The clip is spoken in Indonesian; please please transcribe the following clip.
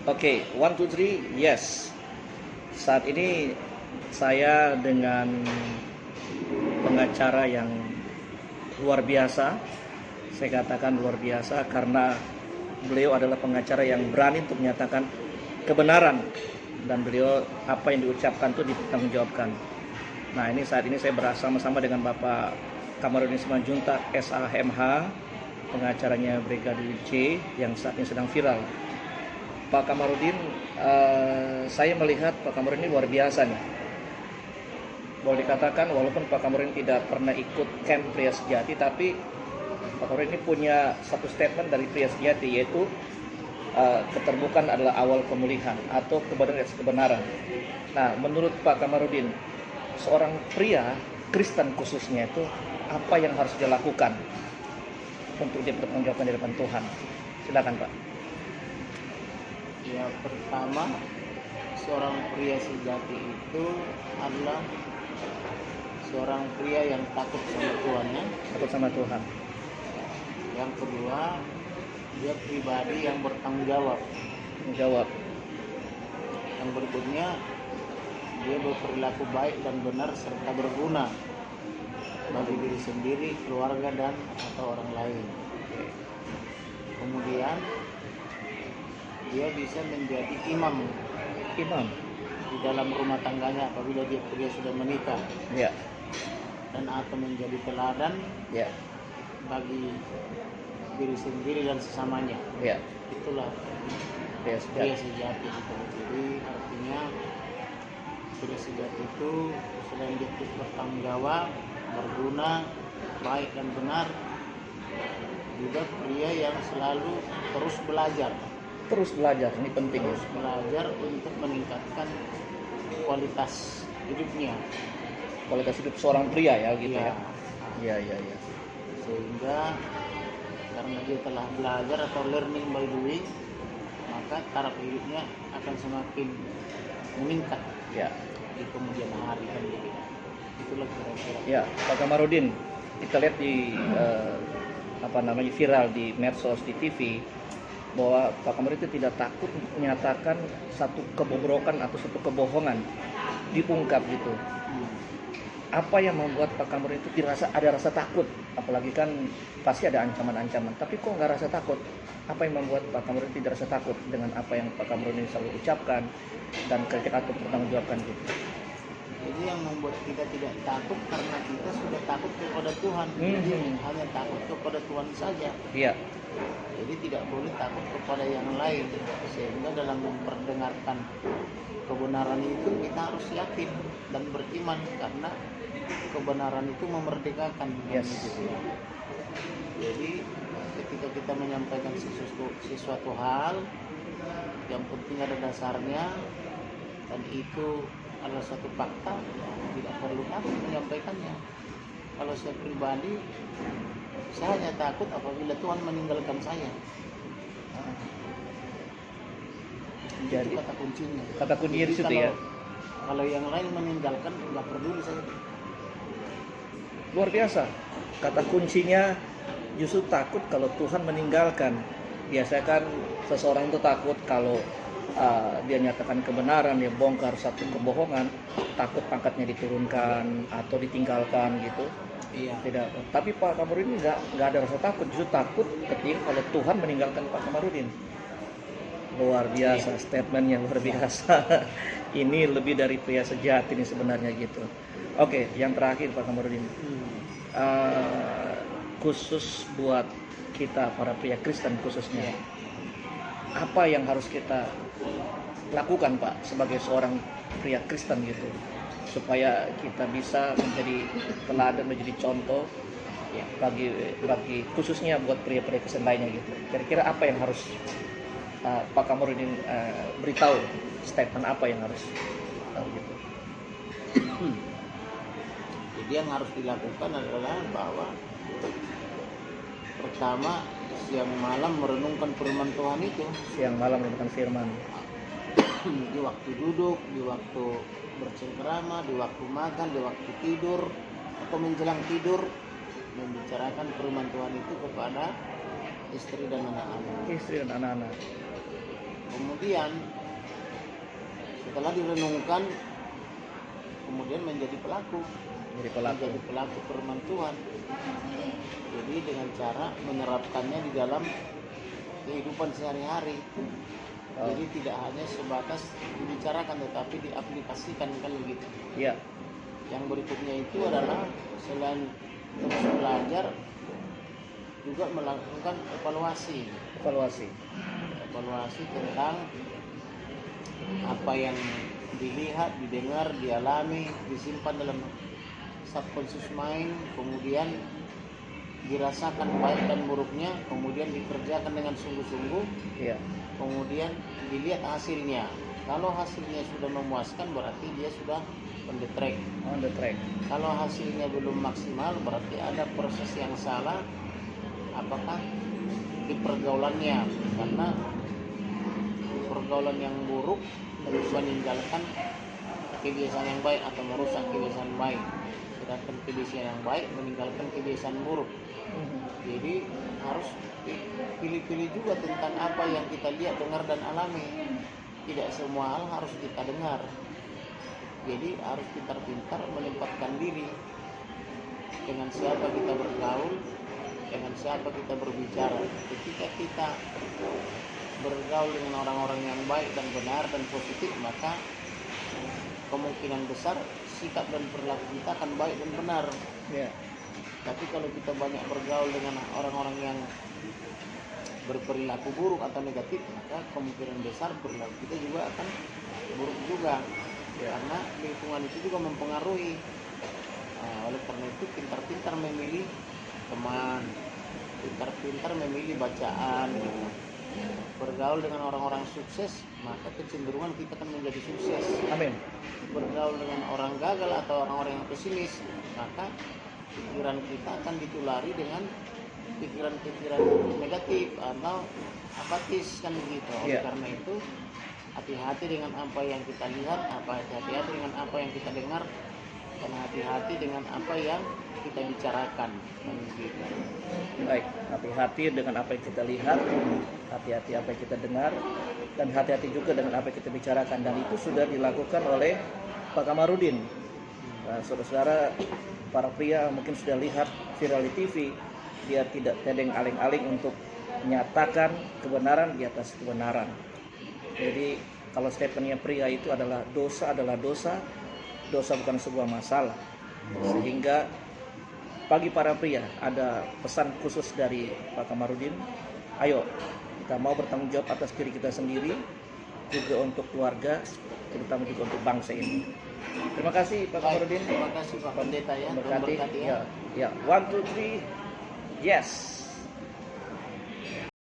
Oke, one, two, three, yes. Saat ini saya dengan pengacara yang luar biasa. Saya katakan luar biasa karena beliau adalah pengacara yang berani untuk menyatakan kebenaran, dan beliau apa yang diucapkan itu dipertanggungjawabkan. Nah, ini saat ini saya bersama-sama dengan Bapak Kamarudin Simanjuntak, SAMH, pengacaranya Brigadir J yang saat ini sedang viral. Pak Kamarudin, saya melihat Pak Kamarudin ini luar biasa nih. Boleh dikatakan walaupun Pak Kamarudin tidak pernah ikut camp Pria Sejati, tapi Pak Kamarudin ini punya satu statement dari Pria Sejati, yaitu keterbukaan adalah awal pemulihan atau kebenaran. Nah, menurut Pak Kamarudin, seorang pria Kristen khususnya itu apa yang harus dia lakukan untuk dia bertanggungjawabkan di depan Tuhan? Silakan, Pak. Ya, pertama, seorang pria sejati itu adalah seorang pria yang takut sama Tuhannya. Takut sama Tuhan. Yang kedua, dia pribadi yang bertanggung jawab. Menjawab. Yang berikutnya, dia berperilaku baik dan benar serta berguna bagi diri sendiri, keluarga, dan atau orang lain. Kemudian dia bisa menjadi imam di dalam rumah tangganya apabila dia sudah menikah, Ya. dan atau menjadi teladan Ya. bagi diri sendiri dan sesamanya. Ya. Itulah Pria pria sejati. sejati gitu. Jadi artinya pria sejati itu selain dia bertanggung jawab, berguna, baik dan benar, juga pria yang selalu terus belajar. Terus belajar, ini penting. Terus belajar untuk meningkatkan kualitas hidupnya. Kualitas hidup seorang pria ya, gitu Iya. ya. Iya. Sehingga karena dia telah belajar atau learning by doing, maka taraf hidupnya akan semakin meningkat Ya. di kemudian hari kan gitu. Itulah kira-kira. Ya, Pak Kamarudin, kita lihat di viral di medsos, di TV, bahwa Pak Kamarudin itu tidak takut untuk menyatakan satu kebobrokan atau satu kebohongan, diungkap gitu. Apa yang membuat Pak Kamarudin itu ada rasa takut? Apalagi kan pasti ada ancaman-ancaman, tapi kok nggak rasa takut? Apa yang membuat Pak Kamarudin tidak rasa takut dengan apa yang Pak Kamarudin selalu ucapkan dan kritik atau bertanggungjawabkan gitu? Jadi yang membuat kita tidak takut karena kita sudah takut kepada Tuhan. Jadi hanya takut kepada Tuhan saja. Iya. Jadi tidak boleh takut kepada yang lain. Sehingga dalam memperdengarkan kebenaran itu kita harus yakin dan beriman, karena kebenaran itu memerdekakan. Yes. Jadi ketika kita menyampaikan sesuatu hal yang penting ada dasarnya dan itu adalah suatu fakta, tidak perlu takut menyampaikannya. Kalau saya pribadi, saya hanya takut apabila Tuhan meninggalkan saya. Jadi itu kata kuncinya. kata kuncinya di Jadi situ ya. Kalau yang lain meninggalkan, nggak peduli saya. Luar biasa. Kata kuncinya justru takut kalau Tuhan meninggalkan. Biasanya kan seseorang itu takut kalau dia nyatakan kebenaran, dia bongkar satu kebohongan, takut pangkatnya diturunkan atau ditinggalkan gitu. Iya. Tidak. Tapi Pak Kamarudin nggak ada rasa takut, justru takut ketika kalau Tuhan meninggalkan Pak Kamarudin. Luar biasa, statementnya luar biasa. Ini lebih dari pria sejati ini sebenarnya gitu. Oke, yang terakhir Pak Kamarudin, khusus buat kita para pria Kristen khususnya, apa yang harus kita lakukan Pak sebagai seorang pria Kristen gitu, supaya kita bisa menjadi teladan, menjadi contoh ya, bagi khususnya buat pria-pria Kristen lainnya gitu. Kira-kira apa yang harus Pak Kamarudin beritahu, statement apa yang harus gitu? Jadi yang harus dilakukan adalah bahwa pertama, siang malam merenungkan firman Tuhan itu. Siang malam merenungkan firman. Di waktu duduk, di waktu bercengkerama, di waktu makan, di waktu tidur, atau menjelang tidur, membicarakan firman Tuhan itu kepada istri dan anak-anak. Istri dan anak-anak. kemudian setelah direnungkan, kemudian menjadi pelaku menjadi pelaku firman Tuhan. Jadi dengan cara menerapkannya di dalam kehidupan sehari-hari. Jadi tidak hanya sebatas dibicarakan tetapi diaplikasikan, kan begitu. Ya. Yang berikutnya itu adalah selain terus belajar, juga melakukan evaluasi tentang apa yang dilihat, didengar, dialami, disimpan dalam subconscious mind, kemudian dirasakan baik dan buruknya, kemudian dikerjakan dengan sungguh-sungguh, kemudian dilihat hasilnya. Kalau hasilnya sudah memuaskan, berarti dia sudah on the track. Kalau hasilnya belum maksimal, berarti ada proses yang salah, apakah di pergaulannya, karena pergaulan yang buruk meninggalkan kebiasaan yang baik atau merusak kebiasaan baik, sedangkan kebiasaan yang baik meninggalkan kebiasaan buruk. Jadi harus pilih-pilih juga tentang apa yang kita lihat, dengar, dan alami. Tidak semua hal harus kita dengar. Jadi harus pintar-pintar menempatkan diri, dengan siapa kita bergaul, dengan siapa kita berbicara. Ketika kita bergaul dengan orang-orang yang baik dan benar dan positif, maka kemungkinan besar sikap dan perilaku kita akan baik dan benar. Tapi kalau kita banyak bergaul dengan orang-orang yang berperilaku buruk atau negatif, maka kemungkinan besar perilaku kita juga akan buruk juga. Karena lingkungan itu juga mempengaruhi. Oleh karena itu pintar-pintar memilih teman, pintar-pintar memilih bacaan, bergaul dengan orang-orang sukses, maka kecenderungan kita akan menjadi sukses. Amin. Bergaul dengan orang gagal atau orang-orang yang pesimis, maka pikiran kita akan ditulari dengan pikiran-pikiran negatif atau apatis, kan begitu. Oleh karena itu hati-hati dengan apa yang kita lihat, hati-hati dengan apa yang kita dengar, dan hati-hati dengan apa yang kita bicarakan, kan begitu. Baik, hati-hati dengan apa yang kita lihat, hati-hati apa yang kita dengar, dan hati-hati juga dengan apa yang kita bicarakan. Dan itu sudah dilakukan oleh Pak Kamarudin. Nah, saudara-saudara, para pria mungkin sudah lihat viral di TV. Dia tidak tedeng aling-aling untuk menyatakan kebenaran di atas kebenaran. Jadi kalau statementnya pria itu adalah dosa bukan sebuah masalah. Sehingga bagi para pria ada pesan khusus dari Pak Kamarudin. Ayo kita mau bertanggung jawab atas diri kita sendiri, juga untuk keluarga, terutama juga untuk bangsa ini. Terima kasih Pak Kamarudin. Terima kasih Pak Pendeta ya. Berkati. Ya. 1, 2, 3. Yes.